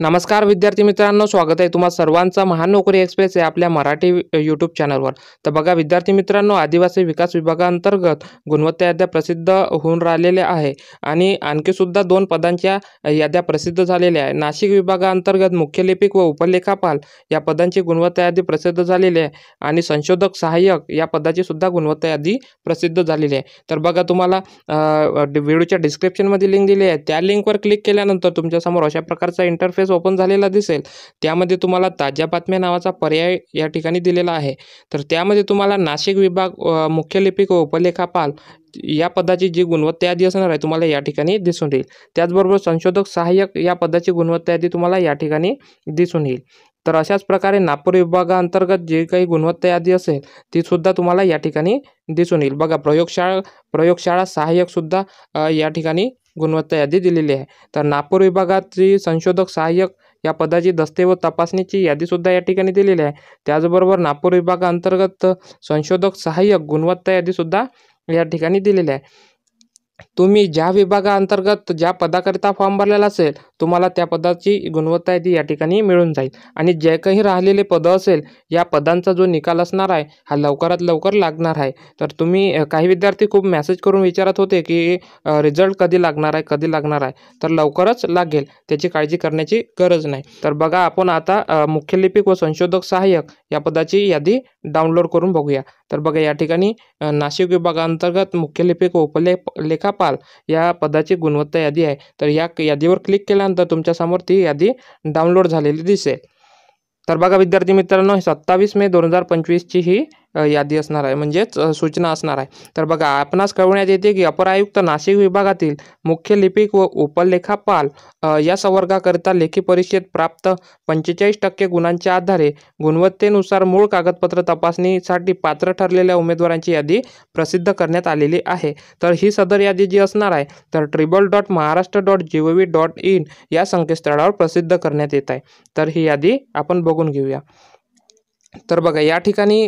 नमस्कार विद्यार्थी मित्रांनो, स्वागत आहे तुम्हा सर्वांचं महान नोकरी एक्सप्रेस या आपल्या मराठी यूट्यूब चॅनलवर। तर बघा विद्यार्थी मित्रांनो, आदिवासी विकास विभागाअंतर्गत गुणवत्ता याद्या प्रसिद्ध होऊन राहिलेल्या आहे आणि आणखी सुद्धा 2 पदांच्या याद्या प्रसिद्ध झालेल्या आहे। नाशिक विभागाअंतर्गत मुख्य लिपिक व उपलेखापाल या पदांची गुणवत्ता यादी प्रसिद्ध झालेली आहे आणि संशोधक सहाय्यक या पदाची सुद्धा गुणवत्ता यादी प्रसिद्ध झालेली आहे। तर बघा तुम्हाला व्हिडिओच्या डिस्क्रिप्शनमध्ये लिंक दिली आहे, त्या लिंकवर क्लिक केल्यानंतर तुमच्यासमोर अशा प्रकारचा इंटरफेस ओपन झालेला दिसेल। त्यामध्ये तुम्हाला ताज्या बातम्या नावाचा पर्याय या ठिकाणी दिलेला आहे। तर त्यामध्ये तुम्हाला नाशिक विभाग मुख्य लिपिक व उपलेखापाल या पदाची जी गुणवत्ता यादी असणार आहे तुम्हाला या ठिकाणी दिसून येईल। त्याचबरोबर संशोधक सहाय्यक या पदाची गुणवत्ता यादी तुम्हाला या ठिकाणी दिसून येईल। तर अशाच प्रकारे नागपूर विभागाअंतर्गत जे काही गुणवत्ता यादी असेल ती सुद्धा तुम्हाला या ठिकाणी दिसून येईल। बघा प्रयोगशाळा सहाय्यक सुद्धा या ठिकाणी गुणवत्ता यादी दिलेली आहे। तर नागपूर विभागाची संशोधक सहाय्यक या पदाची दस्ते व तपासणीची यादी सुद्धा या ठिकाणी दिलेली आहे। त्याचबरोबर नागपूर विभागाअंतर्गत संशोधक सहाय्यक गुणवत्ता यादी सुद्धा या ठिकाणी दिलेली आहे। तुम्ही ज्या विभागाअंतर्गत ज्या पदाकरिता फॉर्म भरलेला असेल तुम्हाला त्या पदाची गुणवत्ता यादी या ठिकाणी मिळून जाईल आणि जे काही राहिलेले पदं असेल या पदांचा जो निकाल असणार आहे हा लवकरात लवकर लागणार आहे। तर तुम्ही काही विद्यार्थी खूप मेसेज करून विचारत होते की रिझल्ट कधी लागणार आहे, तर लवकरच लागेल, त्याची काळजी करण्याची गरज नाही। तर बघा आपण आता मुख्य लिपिक व संशोधक सहाय्यक या पदाची यादी डाउनलोड करून बघूया। तर बघा या ठिकाणी नाशिक विभागाअंतर्गत मुख्य लिपिक व उपलेखापाल या पदाची गुणवत्ता यादी आहे। तर या यादीवर क्लिक केल्यानंतर तुमच्यासमोर ती यादी डाउनलोड झालेली दिसेल। तर बघा विद्यार्थी मित्रांनो, 27 मे 2025 ची ही यादी असणार आहे, म्हणजेच सूचना असणार आहे। तर बघा आपणास कळवण्यात येते की अपर आयुक्त नाशिक विभागातील मुख्य लिपिक व उपलेखापाल या संवर्गाकरिता लेखी परीक्षेत प्राप्त 45% गुणांच्या आधारे गुणवत्तेनुसार मूळ कागदपत्र तपासणीसाठी पात्र ठरलेल्या उमेदवारांची यादी प्रसिद्ध करण्यात आलेली आहे। तर ही सदर यादी जी असणार आहे तर www.maharashtra.gov.in या संकेतस्थळावर प्रसिद्ध करण्यात येत आहे। तर ही यादी आपण बघून घेऊया। तर बघा या ठिकाणी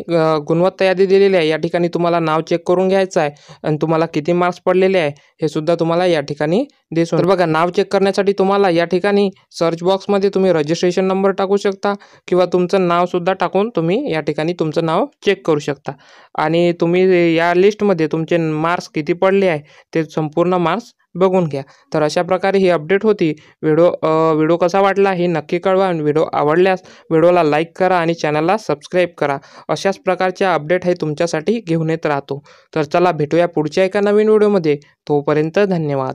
गुणवत्ता यादी दिलेली आहे। या ठिकाणी तुम्हाला नाव चेक करून घ्यायचं आहे आणि तुम्हाला किती मार्क्स पडलेले आहे हे सुद्धा तुम्हाला या ठिकाणी दिसून। तर बघा नाव चेक करण्यासाठी तुम्हाला या ठिकाणी सर्च बॉक्समध्ये तुम्ही रजिस्ट्रेशन नंबर टाकू शकता किंवा तुमचं नाव सुद्धा टाकून तुम्ही या ठिकाणी तुमचं नाव चेक करू शकता आणि तुम्ही या लिस्टमध्ये तुमचे मार्क्स किती पडले आहे ते संपूर्ण मार्क्स बघून घ्या। तर अशा प्रकारे ही अपडेट होती। व्हिडिओ कसा वाटला हे नक्की कळवा आणि व्हिडिओ आवडल्यास व्हिडिओला लाईक करा आणि चॅनलला सबस्क्राईब करा। अशाच प्रकारच्या अपडेट हे तुमच्यासाठी घेऊन येत राहतो। तर चला भेटूया पुढच्या एका नवीन व्हिडिओमध्ये, तोपर्यंत धन्यवाद।